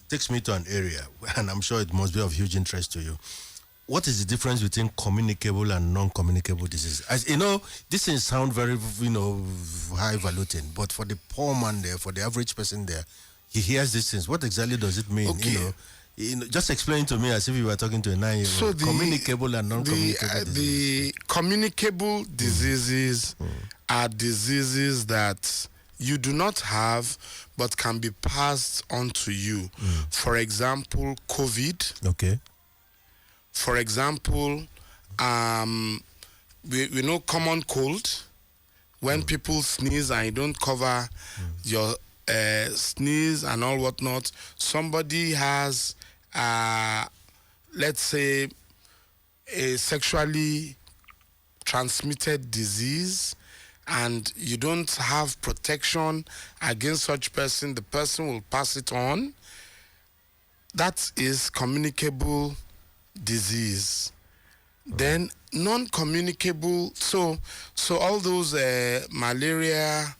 [SPEAKER 2] takes me to an area, and I'm sure it must be of huge interest to you. What is the difference between communicable and non-communicable disease? As you know, this thing sound very, high-valuing, but for the poor man there, for the average person there, he hears these things. What exactly does it mean?
[SPEAKER 3] Okay.
[SPEAKER 2] Just explain to me as if you were talking to a 9-year-old.
[SPEAKER 3] So
[SPEAKER 2] communicable and non-communicable disease.
[SPEAKER 3] The communicable diseases are diseases that you do not have but can be passed on to you. For example, COVID.
[SPEAKER 2] Okay.
[SPEAKER 3] For example, we know common cold. When people sneeze and you don't cover your sneeze and all whatnot, somebody has, let's say, a sexually transmitted disease, and you don't have protection against such person, the person will pass it on. That is communicable disease. Then non-communicable, so all those malaria,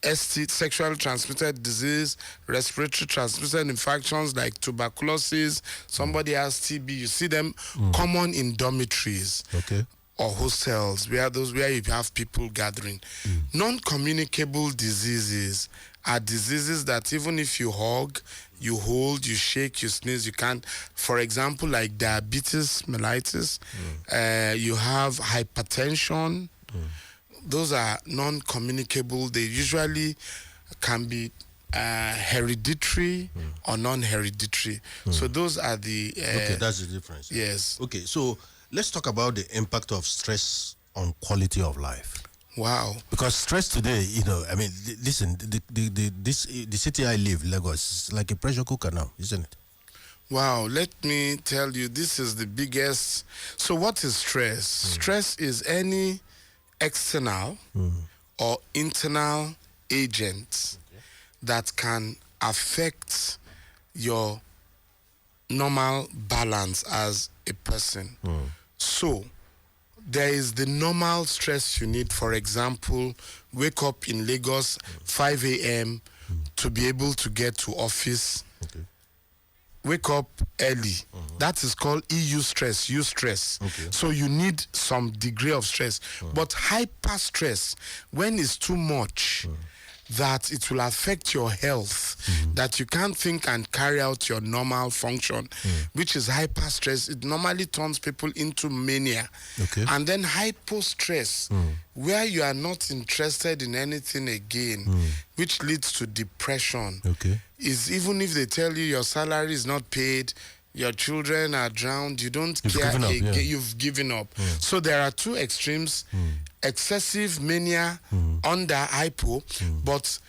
[SPEAKER 3] ST, sexually transmitted disease, respiratory transmitted infections like tuberculosis, somebody has TB, you see them common in dormitories.
[SPEAKER 2] Okay.
[SPEAKER 3] Or hostels, where you have people gathering. Non-communicable diseases are diseases that even if you hug, you hold, you shake, you sneeze, you can't. For example, like diabetes mellitus, you have hypertension. Those are non-communicable. They usually can be hereditary or non-hereditary. So those are the...
[SPEAKER 2] okay, that's the difference.
[SPEAKER 3] Yes.
[SPEAKER 2] Okay, so let's talk about the impact of stress on quality of life.
[SPEAKER 3] Wow.
[SPEAKER 2] Because stress today, listen, the city I live, Lagos, is like a pressure cooker now, isn't it?
[SPEAKER 3] Wow, let me tell you, this is the biggest. So what is stress? Stress is any external or internal agent that can affect your normal balance as a person. So there is the normal stress you need. For example, wake up in Lagos 5 a.m. to be able to get to office.
[SPEAKER 2] Okay.
[SPEAKER 3] Wake up early. That is called EU stress, eustress.
[SPEAKER 2] Okay.
[SPEAKER 3] So you need some degree of stress. But hyper stress, when it's too much, that it will affect your health, that you can't think and carry out your normal function, which is hyper stress. It normally turns people into mania.
[SPEAKER 2] Okay.
[SPEAKER 3] And then hypo stress, where you are not interested in anything again, which leads to depression.
[SPEAKER 2] Okay.
[SPEAKER 3] Is even if they tell you your salary is not paid, your children are drowned, you don't care again, you've given up. So there are two extremes, excessive mania under hypo, but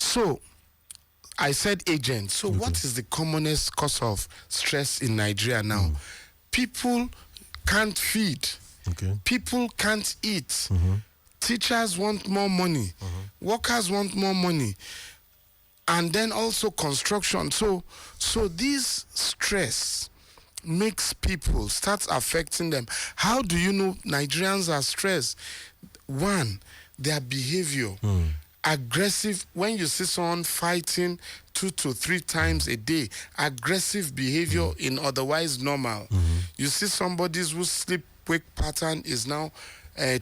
[SPEAKER 3] so I said agent. So what is the commonest cause of stress in Nigeria now? People can't feed.
[SPEAKER 2] Okay.
[SPEAKER 3] People can't eat. Teachers want more money. Workers want more money. And then also construction. So this stress makes people start affecting them. How do you know Nigerians are stressed? One, their behavior. Aggressive. When you see someone fighting 2 to 3 times a day, aggressive behavior in otherwise normal. You see somebody whose sleep-wake pattern is now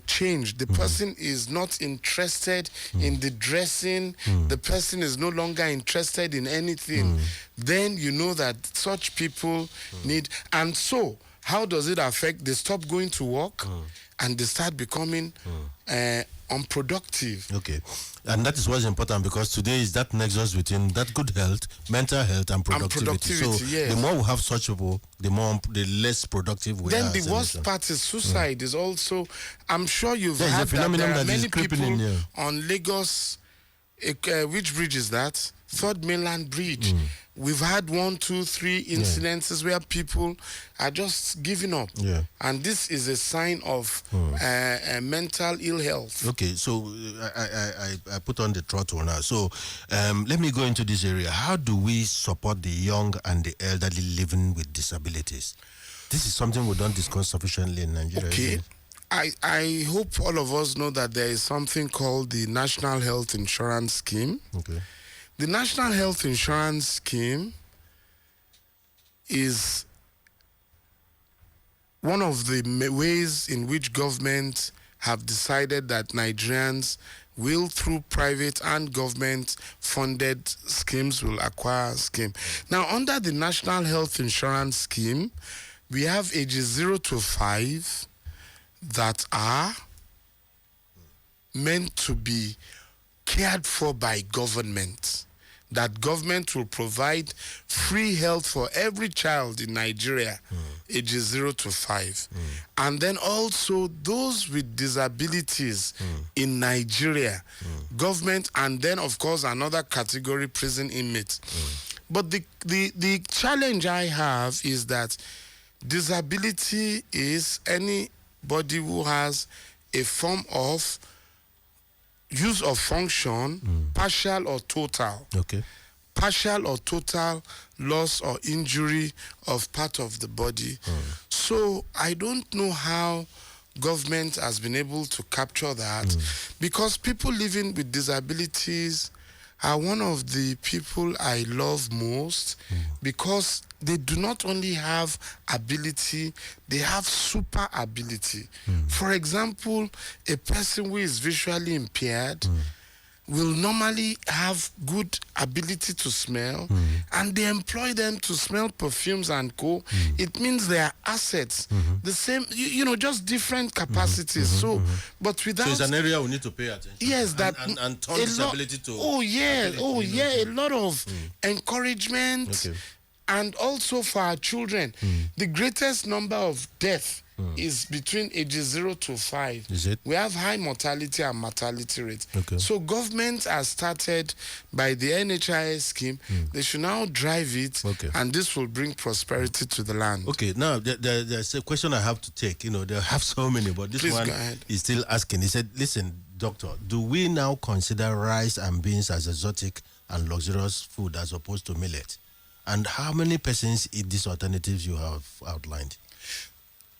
[SPEAKER 3] changed. The person is not interested in the dressing. The person is no longer interested in anything. Then you know that such people need. And so, how does it affect? They stop going to work and they start becoming unproductive.
[SPEAKER 2] Okay. And that is what's important, because today is that nexus between that good health, mental health, and productivity. So the more we have such people, the less productive we are.
[SPEAKER 3] Then the worst part is suicide is also, I'm sure you've heard that there are many people on Lagos, which bridge is that? Third Mainland Bridge, we've had 1, 2, 3 incidences where people are just giving up.
[SPEAKER 2] Yeah.
[SPEAKER 3] And this is a sign of mental ill health.
[SPEAKER 2] Okay, so I put on the throttle now. So let me go into this area. How do we support the young and the elderly living with disabilities? This is something we don't discuss sufficiently in Nigeria.
[SPEAKER 3] Okay. I hope all of us know that there is something called the National Health Insurance Scheme.
[SPEAKER 2] Okay.
[SPEAKER 3] The National Health Insurance Scheme is one of the ways in which governments have decided that Nigerians will, through private and government-funded schemes, will acquire a scheme. Now, under the National Health Insurance Scheme, we have ages 0 to 5 that are meant to be cared for by government. That government will provide free health for every child in Nigeria, ages 0 to 5. And then also those with disabilities in Nigeria, government, and then of course another category, prison inmates. But the challenge I have is that disability is anybody who has a form of use of function, partial or total.
[SPEAKER 2] Okay.
[SPEAKER 3] Partial or total loss or injury of part of the body. So I don't know how government has been able to capture that, because people living with disabilities are one of the people I love most, because they do not only have ability, they have super ability. For example, a person who is visually impaired will normally have good ability to smell, and they employ them to smell perfumes and co. It means they are assets. The same, just different capacities. So, but without...
[SPEAKER 2] So it's an area we need to pay attention.
[SPEAKER 3] Yes, that...
[SPEAKER 2] And turn disability to...
[SPEAKER 3] a lot of encouragement.
[SPEAKER 2] Okay.
[SPEAKER 3] And also for our children, the greatest number of deaths is between ages 0 to 5.
[SPEAKER 2] Is it?
[SPEAKER 3] We have high mortality and mortality rate.
[SPEAKER 2] Okay.
[SPEAKER 3] So government has started by the NHIS scheme. They should now drive it, and this will bring prosperity to the land.
[SPEAKER 2] Okay, now there's a question I have to take. They have so many, but this one is still asking. He said, listen, doctor, do we now consider rice and beans as exotic and luxurious food as opposed to millet? And how many persons eat these alternatives you have outlined?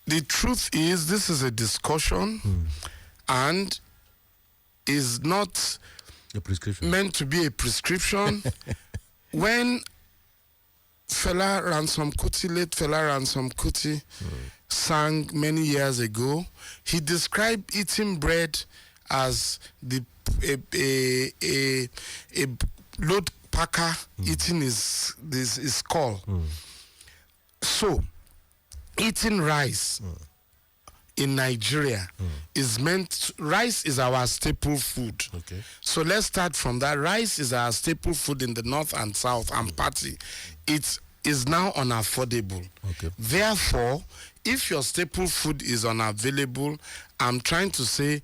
[SPEAKER 3] The truth is, this is a discussion and is not
[SPEAKER 2] a prescription
[SPEAKER 3] meant to be a prescription. When Fela Ransom Kuti, late Fela Ransom Kuti, sang many years ago, he described eating bread as a load packer eating his skull. So, eating rice in Nigeria is rice is our staple food.
[SPEAKER 2] Okay.
[SPEAKER 3] So let's start from that. Rice is our staple food in the north and south and party. It is now unaffordable.
[SPEAKER 2] Okay.
[SPEAKER 3] Therefore, if your staple food is unavailable, I'm trying to say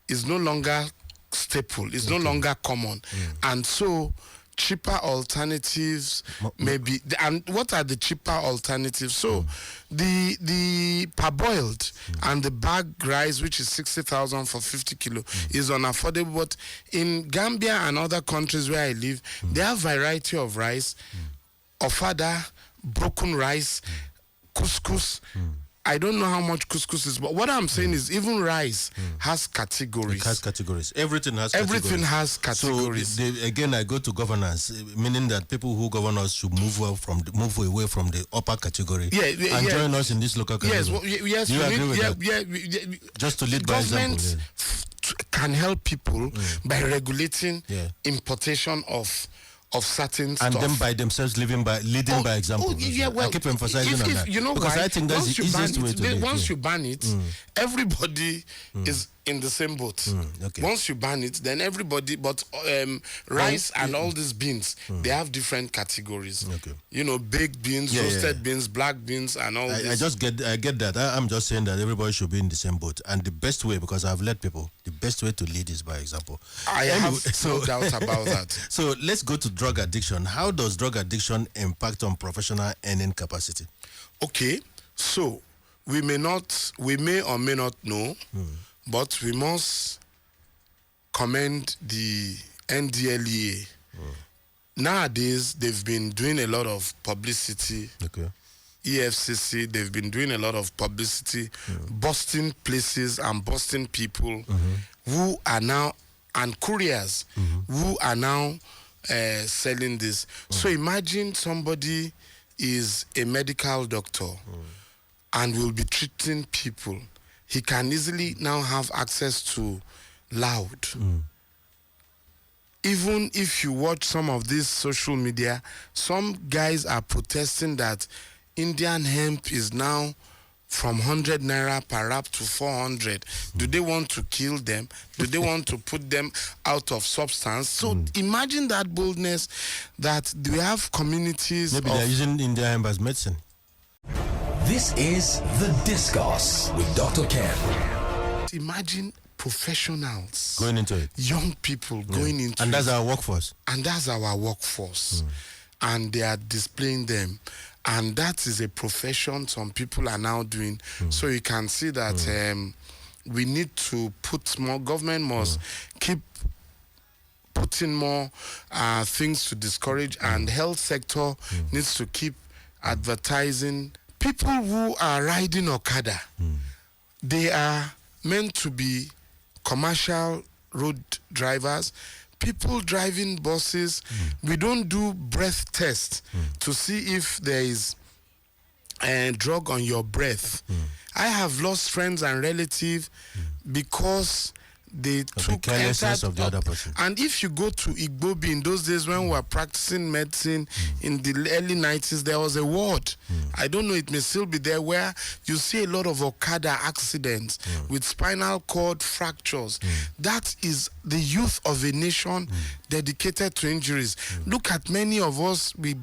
[SPEAKER 3] it's no longer staple, it's no longer common. And so cheaper alternatives maybe. And what are the cheaper alternatives? So the parboiled and the bag rice, which is 60,000 for 50 kilo, is unaffordable. But in Gambia and other countries where I live, they have variety of rice, ofada, broken rice, couscous. I don't know how much couscous is, but what I'm saying is even rice has categories.
[SPEAKER 2] It has categories. Everything has
[SPEAKER 3] Everything has categories.
[SPEAKER 2] So again, I go to governance, meaning that people who govern us should move away from the upper category and join us in this local category.
[SPEAKER 3] Yes,
[SPEAKER 2] you agree with that? Just to lead by example.
[SPEAKER 3] Can help people by regulating importation of certain stuff.
[SPEAKER 2] And them by themselves leading by example. I keep emphasizing on that.
[SPEAKER 3] You know
[SPEAKER 2] because
[SPEAKER 3] why?
[SPEAKER 2] I think that's the easiest way to lead.
[SPEAKER 3] Once you ban it, everybody is in the same boat.
[SPEAKER 2] Okay.
[SPEAKER 3] Once you ban it, then everybody, but rice and all these beans, they have different categories.
[SPEAKER 2] Okay.
[SPEAKER 3] You know, baked beans, roasted beans, black beans, and all this.
[SPEAKER 2] I get that. I'm just saying that everybody should be in the same boat. And the best way, because I've led people, the best way to lead is by example.
[SPEAKER 3] I have no doubt about that.
[SPEAKER 2] So let's go to drug addiction. How does drug addiction impact on professional earning capacity?
[SPEAKER 3] Okay, so we may or may not know, but we must commend the NDLEA. Nowadays, they've been doing a lot of publicity.
[SPEAKER 2] Okay.
[SPEAKER 3] EFCC, they've been doing a lot of publicity, busting places and busting people who are now, and couriers who are now selling this. So imagine somebody is a medical doctor and will be treating people. He can easily now have access to loud. Even if you watch some of this social media, some guys are protesting that Indian hemp is now from 100 naira per wrap to 400. Do they want to kill them? Do they want to put them out of substance? So imagine that boldness that we have communities.
[SPEAKER 2] Maybe they're using Indian hemp as medicine.
[SPEAKER 1] This is The Discourse with Dr. Ken.
[SPEAKER 3] Imagine professionals
[SPEAKER 2] going into it,
[SPEAKER 3] young people going into
[SPEAKER 2] and that's
[SPEAKER 3] it.
[SPEAKER 2] our workforce.
[SPEAKER 3] And that's our workforce. And they are displaying them. And that is a profession some people are now doing. So you can see that we need to put more, government must keep putting more things to discourage, and health sector needs to keep advertising. People who are riding Okada, they are meant to be commercial road drivers. People driving buses, we don't do breath tests to see if there is a drug on your breath. I have lost friends and relatives because they took
[SPEAKER 2] carelessness of the other person.
[SPEAKER 3] And if you go to Igbobi, in those days when we were practicing medicine in the early 90s, there was a ward. I don't know, it may still be there, where you see a lot of Okada accidents with spinal cord fractures. That is the youth of a nation dedicated to injuries. Look at many of us, we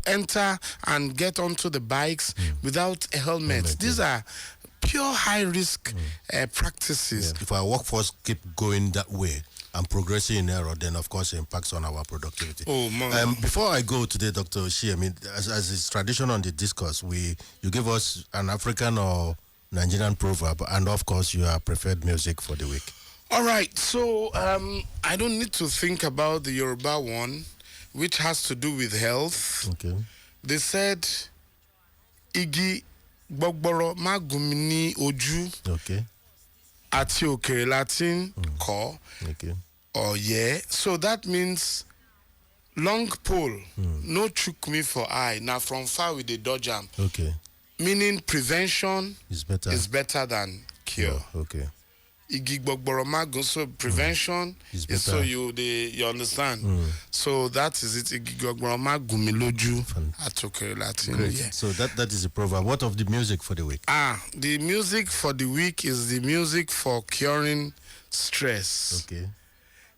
[SPEAKER 3] enter and get onto the bikes without a helmet. These are pure high-risk practices.
[SPEAKER 2] If our workforce keep going that way and progressing in error, then of course it impacts on our productivity.
[SPEAKER 3] Oh, man.
[SPEAKER 2] Before I go today, Dr. Osiyemi, as is tradition on the discourse, you give us an African or Nigerian proverb, and of course your preferred music for the week.
[SPEAKER 3] All right, so I don't need to think about the Yoruba one, which has to do with health.
[SPEAKER 2] Okay.
[SPEAKER 3] They said, Igi gbogboro magumini oju.
[SPEAKER 2] Okay.
[SPEAKER 3] Ati okere Latin ko.
[SPEAKER 2] Okay.
[SPEAKER 3] Oh yeah. So that means long pole, no chook me for eye. Now from far with the dodge am.
[SPEAKER 2] Okay.
[SPEAKER 3] Meaning prevention
[SPEAKER 2] Is better
[SPEAKER 3] than cure.
[SPEAKER 2] Okay.
[SPEAKER 3] Igi gbogboro magun, so prevention is so you understand. So that is it. Igi gbogboro magun mi loju atokere Latin.
[SPEAKER 2] Great.
[SPEAKER 3] Yeah.
[SPEAKER 2] So that is the proverb. What of the music for the week?
[SPEAKER 3] The music for the week is the music for curing stress.
[SPEAKER 2] Okay.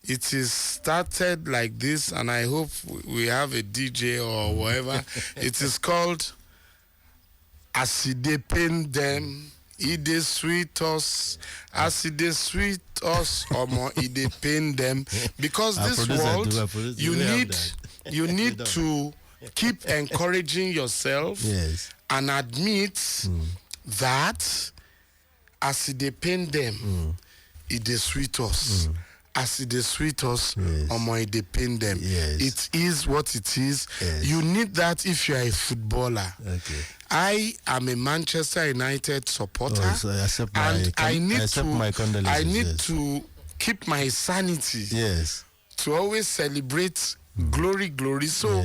[SPEAKER 3] It is started like this, and I hope we have a DJ or whatever. It is called As It Dey Pain Them, It Dey Sweet Us. As It Dey Sweet Us, Omo, It Dey Pain Them. Because this world, you need to keep encouraging yourself and admit that as it dey pain them, it dey sweet us. As it dey sweet us, omo, it dey pain them. It is what it is. You need that if you are a footballer.
[SPEAKER 2] Okay.
[SPEAKER 3] I am a Manchester United supporter,
[SPEAKER 2] So
[SPEAKER 3] I need
[SPEAKER 2] condolences.
[SPEAKER 3] to keep my sanity. To always celebrate glory. So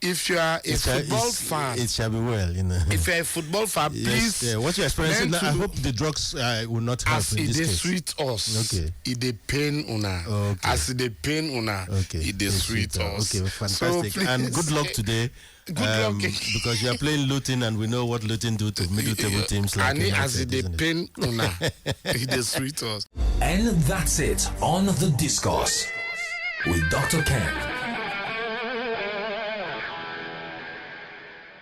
[SPEAKER 3] if you are a football fan,
[SPEAKER 2] it shall be well.
[SPEAKER 3] If you're a football fan, please.
[SPEAKER 2] What you're experiencing now, I hope the drugs will not help
[SPEAKER 3] as
[SPEAKER 2] in
[SPEAKER 3] it
[SPEAKER 2] this
[SPEAKER 3] dey
[SPEAKER 2] case.
[SPEAKER 3] sweet us, it dey pain una. As it dey pain una, it dey sweet us.
[SPEAKER 2] Okay, fantastic.
[SPEAKER 3] So,
[SPEAKER 2] and good luck today
[SPEAKER 3] Good luck.
[SPEAKER 2] Because you are playing Luton, and we know what Luton do to middle table teams like
[SPEAKER 3] and as
[SPEAKER 2] United,
[SPEAKER 3] they
[SPEAKER 2] isn't it?
[SPEAKER 3] pain una, they sweet us.
[SPEAKER 1] And that's it on The Discourse with Dr. Ken.